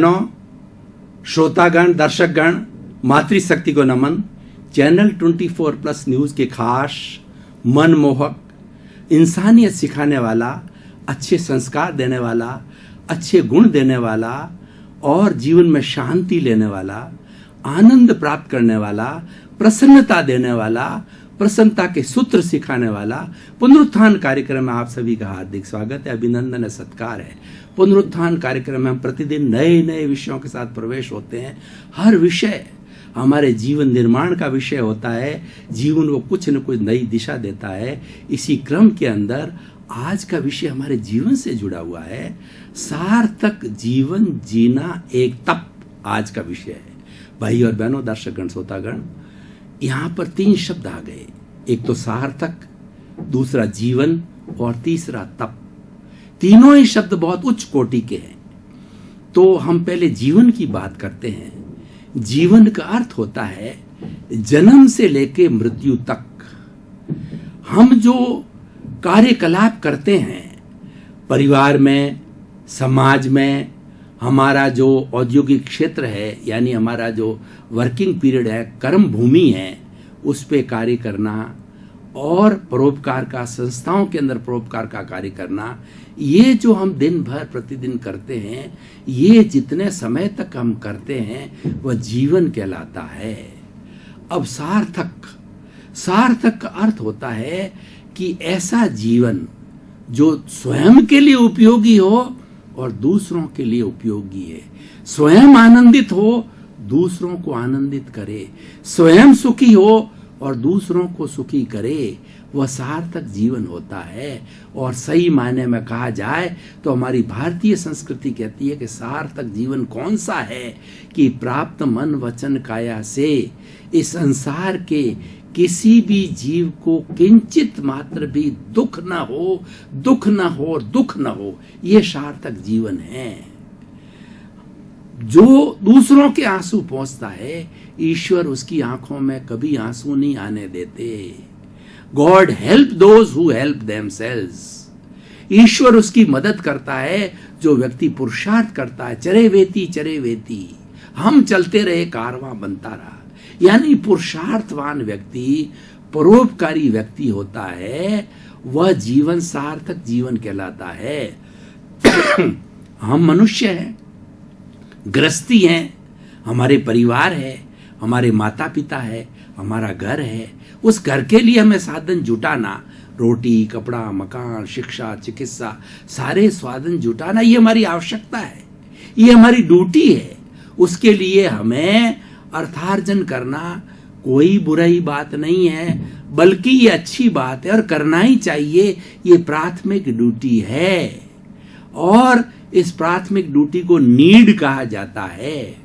श्रोतागण, दर्शकगण, मातृशक्ति को नमन। चैनल 24+ न्यूज के खास, मनमोहक, इंसानियत सिखाने वाला, अच्छे संस्कार देने वाला, अच्छे गुण देने वाला और जीवन में शांति लेने वाला, आनंद प्राप्त करने वाला, प्रसन्नता देने वाला, प्रसन्नता के सूत्र सिखाने वाला पुनरुत्थान कार्यक्रम में आप सभी का हार्दिक स्वागत है, अभिनंदन है, सत्कार है। पुनरुत्थान कार्यक्रम में हम प्रतिदिन नए नए विषयों के साथ प्रवेश होते हैं। हर विषय हमारे जीवन निर्माण का विषय होता है, जीवन को कुछ न कुछ नई दिशा देता है। इसी क्रम के अंदर आज का विषय हमारे जीवन से जुड़ा हुआ है। सार्थक जीवन जीना एक तप आज का विषय है। भाई और बहनों, दर्शकगण, श्रोतागण, यहाँ पर 3 शब्द आ गए। एक तो सार्थक, दूसरा जीवन और तीसरा तप। तीनों ही शब्द बहुत उच्च कोटि के हैं। तो हम पहले जीवन की बात करते हैं। जीवन का अर्थ होता है जन्म से लेके मृत्यु तक हम जो कार्यकलाप करते हैं, परिवार में, समाज में, हमारा जो औद्योगिक क्षेत्र है, यानी हमारा जो वर्किंग पीरियड है, कर्म भूमि है, उस पे कार्य करना और परोपकार का, संस्थाओं के अंदर परोपकार का कार्य करना, ये जो हम दिन भर प्रतिदिन करते हैं, ये जितने समय तक हम करते हैं वह जीवन कहलाता है। अब सार्थक का अर्थ होता है कि ऐसा जीवन जो स्वयं के लिए उपयोगी हो और दूसरों के लिए उपयोगी है, स्वयं आनंदित हो, दूसरों को आनंदित करे, स्वयं सुखी हो और दूसरों को सुखी करे, वह सार्थक जीवन होता है। और सही मायने में कहा जाए तो हमारी भारतीय संस्कृति कहती है कि सार्थक जीवन कौन सा है कि प्राप्त मन वचन काया से इस संसार के किसी भी जीव को किंचित मात्र भी दुख न हो, दुख न हो, ये सार्थक जीवन है। जो दूसरों के आंसू पहुंचता है, ईश्वर उसकी आंखों में कभी आंसू नहीं आने देते। God help those who help themselves. ईश्वर उसकी मदद करता है जो व्यक्ति पुरुषार्थ करता है। चरे वेती हम चलते रहे, कारवां बनता रहा। यानी पुरुषार्थवान व्यक्ति, परोपकारी व्यक्ति होता है, वह जीवन सार्थक जीवन कहलाता है। हम मनुष्य हैं, गृहस्थी हैं, हमारे परिवार है, हमारे माता पिता है, हमारा घर है। उस घर के लिए हमें साधन जुटाना, रोटी, कपड़ा, मकान, शिक्षा, चिकित्सा, सारे साधन जुटाना, ये हमारी आवश्यकता है, ये हमारी ड्यूटी है। उसके लिए हमें अर्थार्जन करना कोई बुरी बात नहीं है, बल्कि ये अच्छी बात है और करना ही चाहिए। ये प्राथमिक ड्यूटी है और इस प्राथमिक ड्यूटी को नीड कहा जाता है।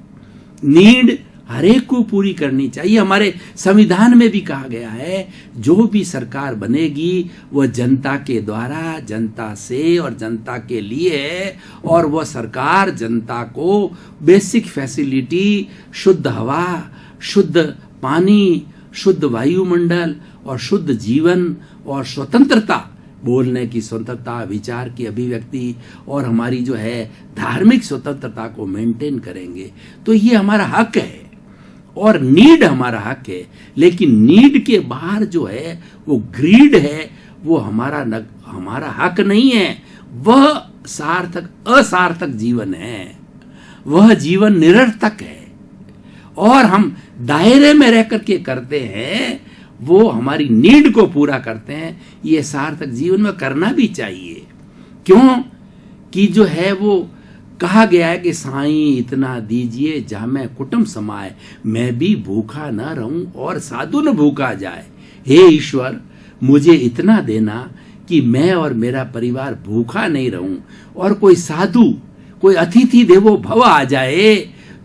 नीड हरेक को पूरी करनी चाहिए। हमारे संविधान में भी कहा गया है, जो भी सरकार बनेगी वह जनता के द्वारा, जनता से और जनता के लिए है। और वह सरकार जनता को बेसिक फैसिलिटी, शुद्ध हवा, शुद्ध पानी, शुद्ध वायुमंडल और शुद्ध जीवन और स्वतंत्रता, बोलने की स्वतंत्रता, विचार की अभिव्यक्ति और हमारी जो है धार्मिक स्वतंत्रता को मेंटेन करेंगे। तो ये हमारा हक है और नीड हमारा हक है। लेकिन नीड के बाहर जो है वो ग्रीड है, वो हमारा हक नहीं है। वह असार्थक जीवन है, वह जीवन निरर्थक है। और हम दायरे में रह करके करते हैं, वो हमारी नीड को पूरा करते हैं। ये सार्थक जीवन में करना भी चाहिए। क्यों कि जो है वो कहा गया है कि साईं इतना दीजिए जामे कुटुंब समाए, मैं भी भूखा न रहूं और साधु न भूखा जाए। हे ईश्वर, मुझे इतना देना कि मैं और मेरा परिवार भूखा नहीं रहूं और कोई साधु, कोई अतिथि देवो भव आ जाए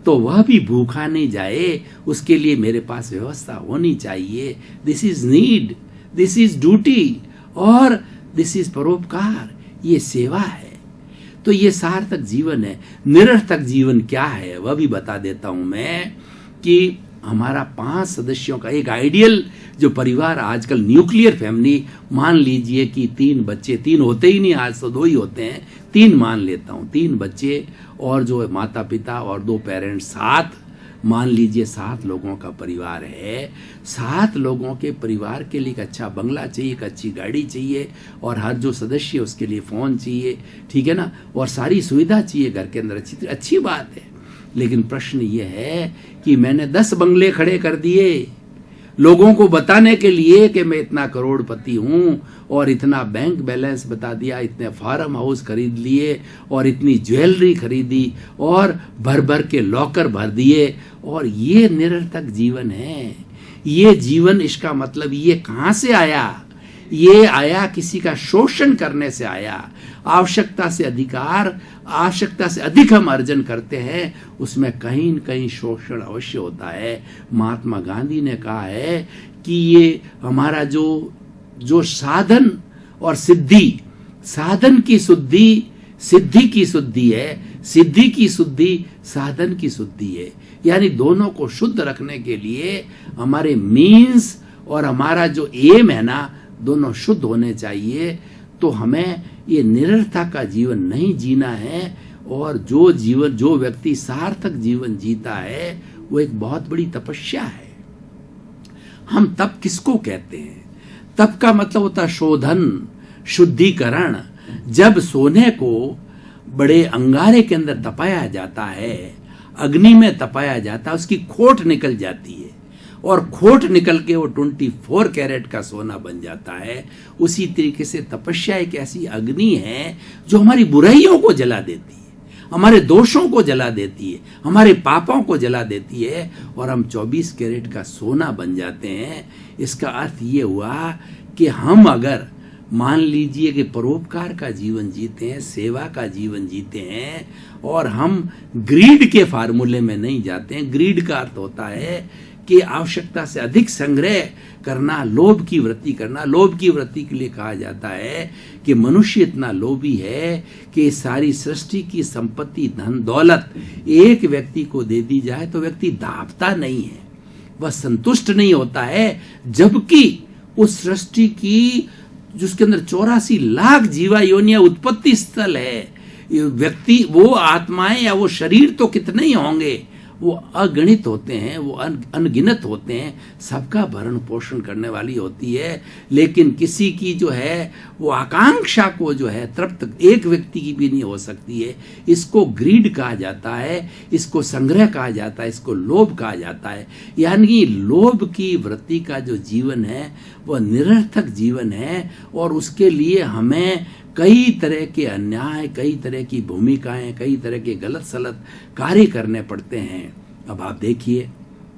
तो वह भी भूखा नहीं जाए। उसके लिए मेरे पास व्यवस्था होनी चाहिए। This is need, this is duty और दिस इज परोपकार, ये सेवा है। तो ये सार्थक जीवन है। निरर्थक जीवन क्या है वह भी बता देता हूं मैं कि हमारा 5 सदस्यों का एक आइडियल जो परिवार आजकल न्यूक्लियर फैमिली, मान लीजिए कि 3 बच्चे, 3 होते ही नहीं, आज तो 2 ही होते हैं, 3 मान लेता हूं, 3 बच्चे और जो माता पिता और 2 पेरेंट्स, 7 मान लीजिए 7 लोगों का परिवार है। 7 लोगों के परिवार के लिए एक अच्छा बंगला चाहिए, एक अच्छी गाड़ी चाहिए, और हर जो सदस्य है उसके लिए फ़ोन चाहिए, ठीक है ना, और सारी सुविधा चाहिए घर के अंदर, अच्छी बात है। लेकिन प्रश्न ये है कि मैंने 10 बंगले खड़े कर दिए लोगों को बताने के लिए कि मैं इतना करोड़पति हूं, और इतना बैंक बैलेंस बता दिया, इतने फार्म हाउस खरीद लिए, और इतनी ज्वेलरी खरीदी, और भर भर के लॉकर भर दिए, और ये निरर्थक जीवन है। ये जीवन, इसका मतलब ये कहां से आया? ये आया किसी का शोषण करने से आया। आवश्यकता से अधिकार, आवश्यकता से अधिक हम अर्जन करते हैं, उसमें कहीं न कहीं शोषण अवश्य होता है। महात्मा गांधी ने कहा है कि ये हमारा जो साधन और सिद्धि, साधन की शुद्धि सिद्धि की शुद्धि है, सिद्धि की शुद्धि साधन की शुद्धि है। यानी दोनों को शुद्ध रखने के लिए हमारे मीन्स और हमारा जो एम है ना, दोनों शुद्ध होने चाहिए। तो हमें ये निरर्थक का जीवन नहीं जीना है, और जो व्यक्ति सार्थक जीवन जीता है वो एक बहुत बड़ी तपस्या है। हम तप किसको कहते हैं? तप का मतलब होता है शोधन, शुद्धिकरण। जब सोने को बड़े अंगारे के अंदर तपाया जाता है, अग्नि में तपाया जाता है, उसकी खोट निकल जाती है, और खोट निकल के वो 24 कैरेट का सोना बन जाता है। उसी तरीके से तपस्या एक ऐसी अग्नि है जो हमारी बुराइयों को जला देती है, हमारे दोषों को जला देती है, हमारे पापों को जला देती है, और हम 24 कैरेट का सोना बन जाते हैं। इसका अर्थ ये हुआ कि हम अगर मान लीजिए कि परोपकार का जीवन जीते हैं, सेवा का जीवन जीते हैं, और हम ग्रीड के फार्मूले में नहीं जाते हैं। ग्रीड का अर्थ होता है कि आवश्यकता से अधिक संग्रह करना, लोभ की वृत्ति करना। लोभ की वृत्ति के लिए कहा जाता है कि मनुष्य इतना लोभी है कि सारी सृष्टि की संपत्ति, धन दौलत एक व्यक्ति को दे दी जाए तो व्यक्ति दाबता नहीं है, वह संतुष्ट नहीं होता है, जबकि उस सृष्टि की जिसके अंदर 84 लाख जीवा योनियां उत्पत्ति स्थल है, व्यक्ति, वो आत्माएं या वो शरीर तो कितने ही होंगे, वो अगणित होते हैं, वो अनगिनत होते हैं, सबका भरण पोषण करने वाली होती है। लेकिन किसी की जो है वो आकांक्षा को जो है तृप्त एक व्यक्ति की भी नहीं हो सकती है। इसको ग्रीड कहा जाता है, इसको संग्रह कहा जाता है, इसको लोभ कहा जाता है। यानी लोभ की वृत्ति का जो जीवन है वह निरर्थक जीवन है, और उसके लिए हमें कई तरह के अन्याय, कई तरह की भूमिकाएं, कई तरह के गलत सलत कार्य करने पड़ते हैं। अब आप देखिए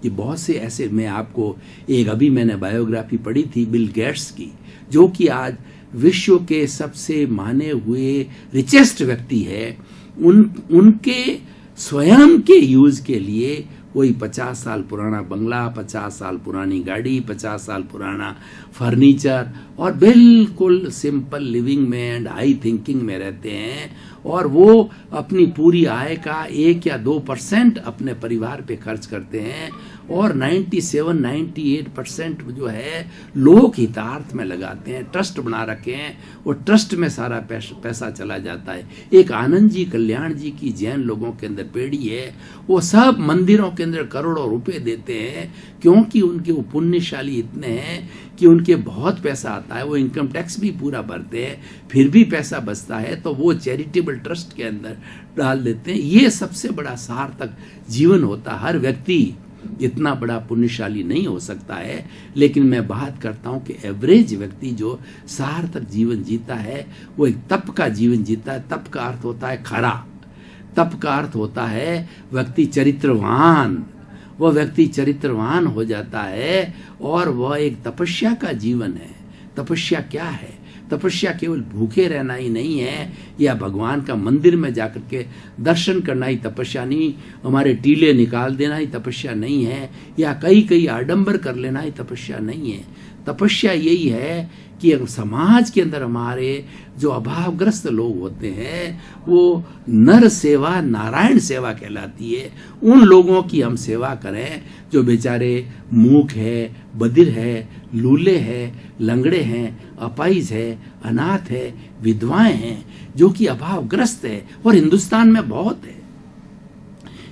कि बहुत से ऐसे, मैं आपको एक अभी मैंने बायोग्राफी पढ़ी थी बिल गेट्स की, जो कि आज विश्व के सबसे माने हुए रिचेस्ट व्यक्ति है। उनके स्वयं के यूज के लिए कोई 50 साल पुराना बंगला, 50 साल पुरानी गाड़ी, 50 साल पुराना फर्नीचर, और बिल्कुल सिंपल लिविंग में एंड हाई थिंकिंग में रहते हैं, और वो अपनी पूरी आय का 1 या 2% अपने परिवार पे खर्च करते हैं, और 97-98% जो है लोक हितार्थ में लगाते हैं। ट्रस्ट बना रखे हैं, वो ट्रस्ट में सारा पैसा चला जाता है। एक आनंद जी, कल्याण जी की जैन लोगों के अंदर पीढ़ी है, वो सब मंदिरों के अंदर करोड़ों रुपए देते हैं, क्योंकि उनके वो पुण्यशाली इतने हैं कि उनके बहुत पैसा आता है, वो इनकम टैक्स भी पूरा भरते हैं, फिर भी पैसा बचता है तो वो चैरिटेबल ट्रस्ट के अंदर डाल देते हैं। ये सबसे बड़ा सार्थक जीवन होता है। हर व्यक्ति इतना बड़ा पुण्यशाली नहीं हो सकता है, लेकिन मैं बात करता हूं कि एवरेज व्यक्ति जो सार्थक जीवन जीता है वो एक तप का जीवन जीता है। तप का अर्थ होता है खरा, तप का अर्थ होता है व्यक्ति चरित्रवान, वह व्यक्ति चरित्रवान हो जाता है, और वह एक तपस्या का जीवन है। तपस्या क्या है? तपस्या केवल भूखे रहना ही नहीं है, या भगवान का मंदिर में जाकर के दर्शन करना ही तपस्या नहीं, हमारे टीले निकाल देना ही तपस्या नहीं है, या कई आडंबर कर लेना ही तपस्या नहीं है। तपस्या यही है कि समाज के अंदर हमारे जो अभावग्रस्त लोग होते हैं, वो नर सेवा नारायण सेवा कहलाती है। उन लोगों की हम सेवा करें जो बेचारे मूक है, बधिर है, लूले हैं, लंगड़े हैं, अपाहिज है, अनाथ है, विधवाएं हैं, जो कि अभावग्रस्त है। और हिंदुस्तान में बहुत है।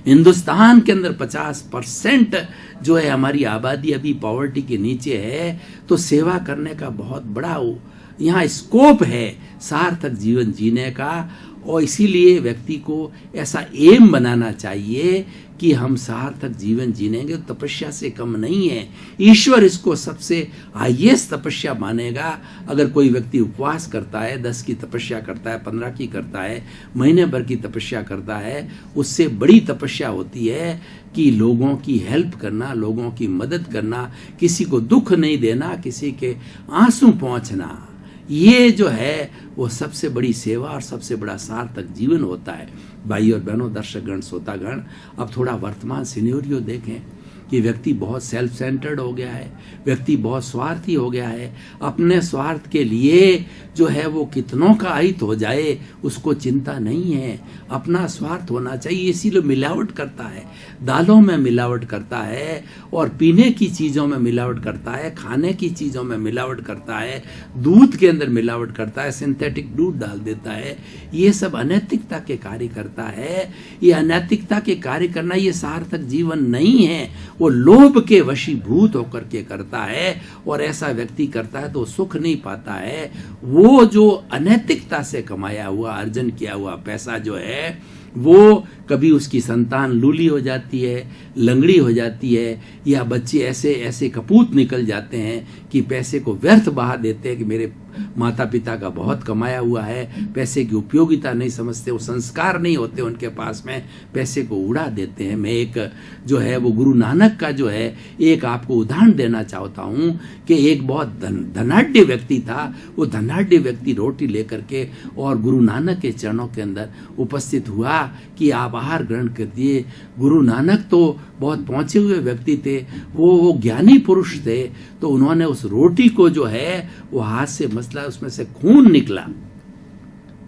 हिंदुस्तान के अंदर 50% जो है हमारी आबादी अभी पॉवर्टी के नीचे है। तो सेवा करने का बहुत बड़ा यहाँ स्कोप है सार्थक जीवन जीने का। और इसीलिए व्यक्ति को ऐसा एम बनाना चाहिए कि हम सार्थक जीवन जीनेंगे। तो तपस्या से कम नहीं है। ईश्वर इसको सबसे हाईएस्ट तपस्या मानेगा। अगर कोई व्यक्ति उपवास करता है, 10 की तपस्या करता है, 15 की करता है, महीने भर की तपस्या करता है, उससे बड़ी तपस्या होती है कि लोगों की हेल्प करना, लोगों की मदद करना, किसी को दुख नहीं देना, किसी के आंसू पहुंचना। ये जो है वो सबसे बड़ी सेवा और सबसे बड़ा सार्थक जीवन होता है। भाई और बहनों, दर्शकगण, श्रोतागण, अब थोड़ा वर्तमान सिनेरियो देखें कि व्यक्ति बहुत सेल्फ सेंटर्ड हो गया है, व्यक्ति बहुत स्वार्थी हो गया है। अपने स्वार्थ के लिए जो है वो कितनों का अहित हो जाए उसको चिंता नहीं है। अपना स्वार्थ होना चाहिए, इसीलिए मिलावट करता है, दालों में मिलावट करता है, और पीने की चीज़ों में मिलावट करता है, खाने की चीज़ों में मिलावट करता है, दूध के अंदर मिलावट करता है, सिंथेटिक दूध डाल देता है। ये सब अनैतिकता के कार्य करता है। ये अनैतिकता के कार्य करना ये सार्थक जीवन नहीं है। वो लोभ के वशीभूत होकर के करता है, और ऐसा व्यक्ति करता है तो सुख नहीं पाता है। वो जो अनैतिकता से कमाया हुआ, अर्जन किया हुआ पैसा जो है, वो कभी उसकी संतान लूली हो जाती है, लंगड़ी हो जाती है, या बच्चे ऐसे ऐसे कपूत निकल जाते हैं कि पैसे को व्यर्थ बहा देते हैं कि मेरे माता पिता का बहुत कमाया हुआ है, पैसे की उपयोगिता नहीं समझते, वो संस्कार नहीं होते उनके पास में, पैसे को उड़ा देते हैं। मैं एक जो है वो गुरु नानक का जो है एक आपको उदाहरण देना चाहता हूँ कि एक बहुत धनाढ्य व्यक्ति था। वो धनाढ्य व्यक्ति रोटी लेकर के और गुरु नानक के चरणों के अंदर उपस्थित हुआ कि आप आहार ग्रहण कर दिए। गुरु नानक तो बहुत पहुंचे हुए व्यक्ति थे, वो ज्ञानी पुरुष थे। तो उन्होंने उस रोटी को जो है वो हाथ से मसला, उसमें से खून निकला।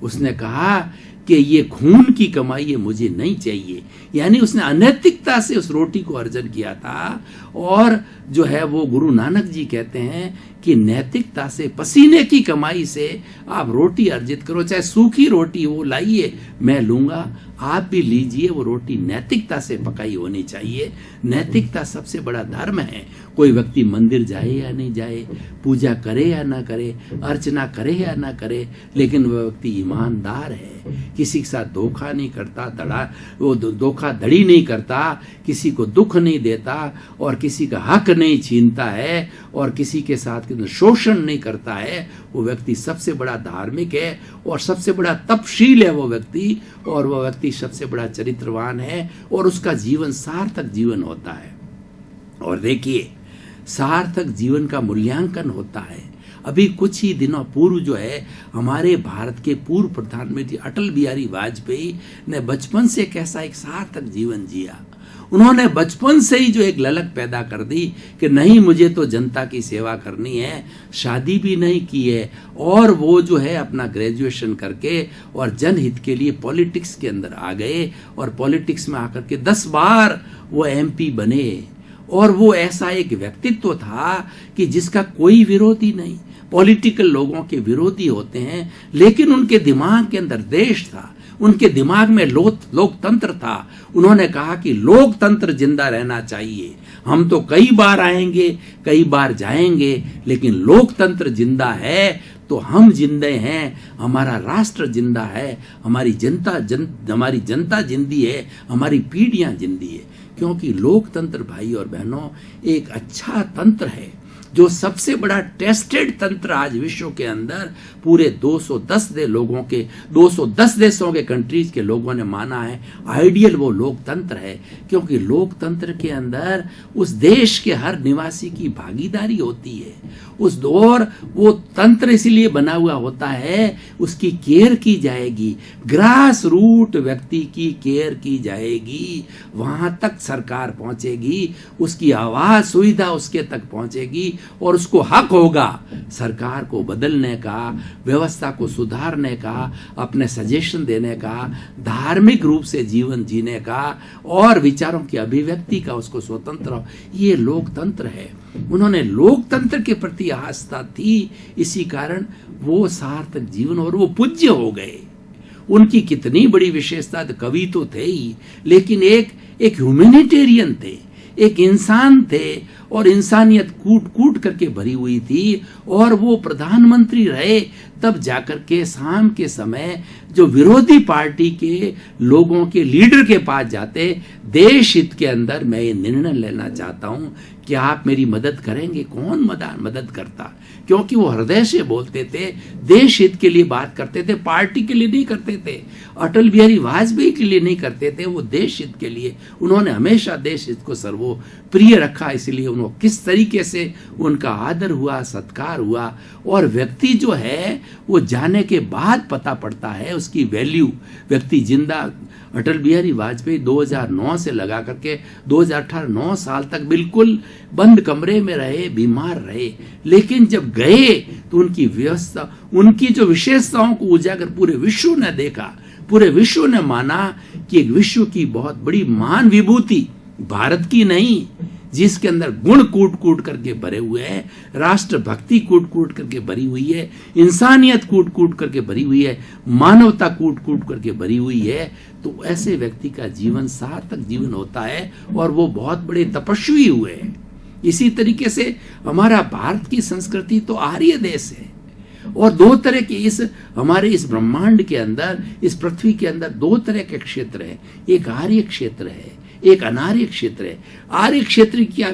उसने कहा कि ये खून की कमाई ये मुझे नहीं चाहिए। यानी उसने अनैतिकता से उस रोटी को अर्जन किया था। और जो है वो गुरु नानक जी कहते हैं कि नैतिकता से, पसीने की कमाई से आप रोटी अर्जित करो, चाहे सूखी रोटी हो, लाइए, मैं लूंगा, आप भी लीजिए। वो रोटी नैतिकता से पकाई होनी चाहिए। नैतिकता सबसे बड़ा धर्म है। कोई व्यक्ति मंदिर जाए या नहीं जाए, पूजा करे या ना करे, अर्चना करे या ना करे, लेकिन वह व्यक्ति ईमानदार है, किसी के साथ धोखा नहीं करता, वो धोखाधड़ी नहीं करता, किसी को दुख नहीं देता, और किसी का हक नहीं छीनता है, और किसी के साथ शोषण नहीं करता है, वो व्यक्ति सबसे बड़ा धार्मिक है और सबसे बड़ा तपशील है वो व्यक्ति, और वह व्यक्ति सबसे बड़ा चरित्रवान है, और उसका जीवन सार्थक जीवन होता है। और देखिए, सार्थक जीवन का मूल्यांकन होता है। अभी कुछ ही दिनों पूर्व जो है हमारे भारत के पूर्व प्रधानमंत्री अटल बिहारी वाजपेयी ने बचपन से कैसा एक सार्थक जीवन जिया। उन्होंने बचपन से ही जो एक ललक पैदा कर दी कि नहीं, मुझे तो जनता की सेवा करनी है। शादी भी नहीं की है, और वो जो है अपना ग्रेजुएशन करके और जनहित के लिए पॉलिटिक्स के अंदर आ गए, और पॉलिटिक्स में आकर के 10 बार वो MP बने। और वो ऐसा एक व्यक्तित्व था कि जिसका कोई विरोधी नहीं। पॉलिटिकल लोगों के विरोधी होते हैं, लेकिन उनके दिमाग के अंदर देश था, उनके दिमाग में लोकतंत्र था। उन्होंने कहा कि लोकतंत्र जिंदा रहना चाहिए। हम तो कई बार आएंगे, कई बार जाएंगे, लेकिन लोकतंत्र जिंदा है तो हम जिंदे हैं, हमारा राष्ट्र जिंदा है, हमारी जनता जिंदी है, हमारी पीढ़ियां जिंदी है। क्योंकि लोकतंत्र, भाई और बहनों, एक अच्छा तंत्र है, जो सबसे बड़ा टेस्टेड तंत्र आज विश्व के अंदर पूरे 210 देशों के कंट्रीज के लोगों ने माना है आइडियल वो लोकतंत्र है। क्योंकि लोकतंत्र के अंदर उस देश के हर निवासी की भागीदारी होती है। उस दौर वो तंत्र इसलिए बना हुआ होता है, उसकी केयर की जाएगी, ग्रास रूट व्यक्ति की केयर की जाएगी, वहां तक सरकार पहुंचेगी, उसकी आवाज सुविधा उसके तक पहुंचेगी, और उसको हक होगा सरकार को बदलने का, व्यवस्था को सुधारने का, अपने सजेशन देने का, धार्मिक रूप से जीवन जीने का और विचारों की अभिव्यक्ति का, उसको स्वतंत्र, ये लोकतंत्र है। उन्होंने लोकतंत्र के प्रति आस्था थी, इसी कारण वो सार्थक जीवन और वो पूज्य हो गए। उनकी कितनी बड़ी विशेषता, कवि तो थे ही, लेकिन एक ह्यूमैनिटेरियन थे, एक इंसान थे और इंसानियत कूट कूट करके भरी हुई थी। और वो प्रधानमंत्री रहे, तब जाकर के शाम के समय जो विरोधी पार्टी के लोगों के लीडर के पास जाते, देश हित के अंदर मैं ये निर्णय लेना चाहता हूं, क्या आप मेरी मदद करेंगे? कौन मदद करता? क्योंकि वो हृदय से बोलते थे, देश हित के लिए बात करते थे, पार्टी के लिए नहीं करते थे, अटल बिहारी वाजपेयी के लिए नहीं करते थे, वो देश हित के लिए। उन्होंने हमेशा देश हित को सर्वोप्रिय रखा, इसलिए उन्होंने किस तरीके से उनका आदर हुआ, सत्कार हुआ। और व्यक्ति जो है वो जाने के बाद पता पड़ता है उसकी वैल्यू। व्यक्ति जिंदा, अटल बिहारी वाजपेयी 2009 से लगा करके 2018 9 साल तक बिल्कुल बंद कमरे में रहे, बीमार रहे, लेकिन जब गए तो उनकी व्यवस्था, उनकी जो विशेषताओं को उजागर पूरे विश्व ने देखा, पूरे विश्व ने माना कि एक विश्व की बहुत बड़ी महान विभूति, भारत की नहीं, जिसके अंदर गुण कूट कूट करके भरे हुए हैं, राष्ट्रभक्ति कूट कूट करके भरी हुई है, इंसानियत कूट कूट करके भरी हुई है, मानवता कूट कूट करके भरी हुई है, तो ऐसे व्यक्ति का जीवन सार्थक जीवन होता है और वो बहुत बड़े तपस्वी हुए हैं। इसी तरीके से हमारा भारत की संस्कृति तो आर्य देश है और दो तरह के हमारे इस ब्रह्मांड के अंदर, इस पृथ्वी के अंदर दो तरह के क्षेत्र है, एक आर्य क्षेत्र है, एक अनार्य क्षेत्र है। आर्य क्षेत्र की क्या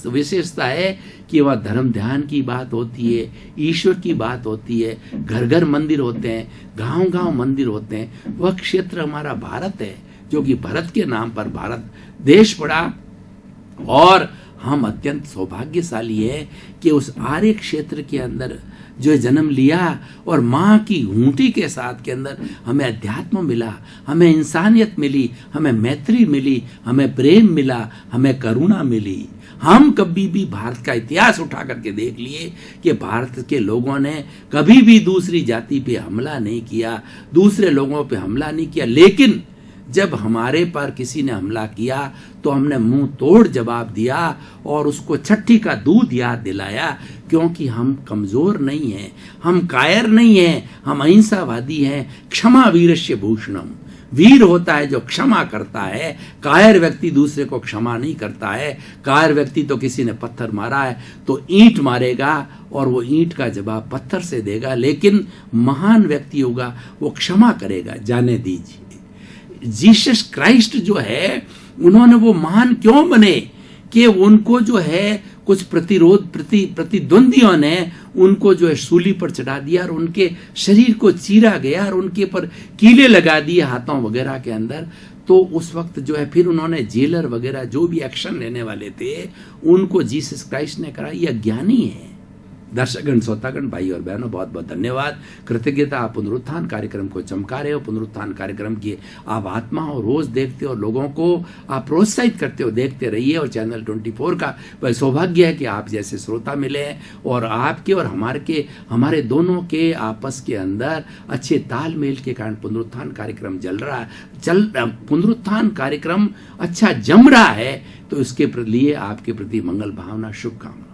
विशेषता है कि वह धर्म ध्यान की बात होती है, ईश्वर की बात होती है, घर घर मंदिर होते हैं, गांव गांव मंदिर होते हैं। वह क्षेत्र हमारा भारत है, जो कि भरत के नाम पर भारत देश पड़ा। और हम अत्यंत सौभाग्यशाली है कि उस आर्य क्षेत्र के अंदर जो जन्म लिया और माँ की ऊँटी के साथ के अंदर हमें अध्यात्म मिला, हमें इंसानियत मिली, हमें मैत्री मिली, हमें प्रेम मिला, हमें करुणा मिली। हम कभी भी भारत का इतिहास उठा करके देख लिए कि भारत के लोगों ने कभी भी दूसरी जाति पे हमला नहीं किया, दूसरे लोगों पे हमला नहीं किया, लेकिन जब हमारे पर किसी ने हमला किया तो हमने मुंह तोड़ जवाब दिया और उसको छठी का दूध याद दिलाया, क्योंकि हम कमजोर नहीं हैं, हम कायर नहीं हैं, हम अहिंसावादी हैं। क्षमा वीरस्य भूषणम, वीर होता है जो क्षमा करता है, कायर व्यक्ति दूसरे को क्षमा नहीं करता है। कायर व्यक्ति तो किसी ने पत्थर मारा है तो ईंट मारेगा और वो ईंट का जवाब पत्थर से देगा, लेकिन महान व्यक्ति होगा वो क्षमा करेगा। जाने दीजिए, जीसस क्राइस्ट जो है उन्होंने वो महान क्यों बने कि उनको जो है कुछ प्रतिद्वंदियों ने उनको जो है सूली पर चढ़ा दिया और उनके शरीर को चीरा गया और उनके पर कीले लगा दिए हाथों वगैरह के अंदर। तो उस वक्त जो है फिर उन्होंने जेलर वगैरह जो भी एक्शन लेने वाले थे उनको जीसस क्राइस्ट ने कहा ये अज्ञानी है। दर्शकगण, श्रोतागण, भाई और बहनों, बहुत बहुत धन्यवाद, कृतज्ञता। आप पुनरुत्थान कार्यक्रम को चमका रहे हो, पुनरुत्थान कार्यक्रम की आप आत्मा हो, रोज देखते हो, लोगों को आप प्रोत्साहित करते हो, देखते रहिए। और चैनल 24 का वह सौभाग्य है कि आप जैसे श्रोता मिले हैं और आपके और हमारे दोनों के आपस के अंदर अच्छे तालमेल के कारण पुनरुत्थान कार्यक्रम पुनरुत्थान कार्यक्रम अच्छा जम रहा है। तो इसके लिए आपके प्रति मंगल भावना, शुभकामना।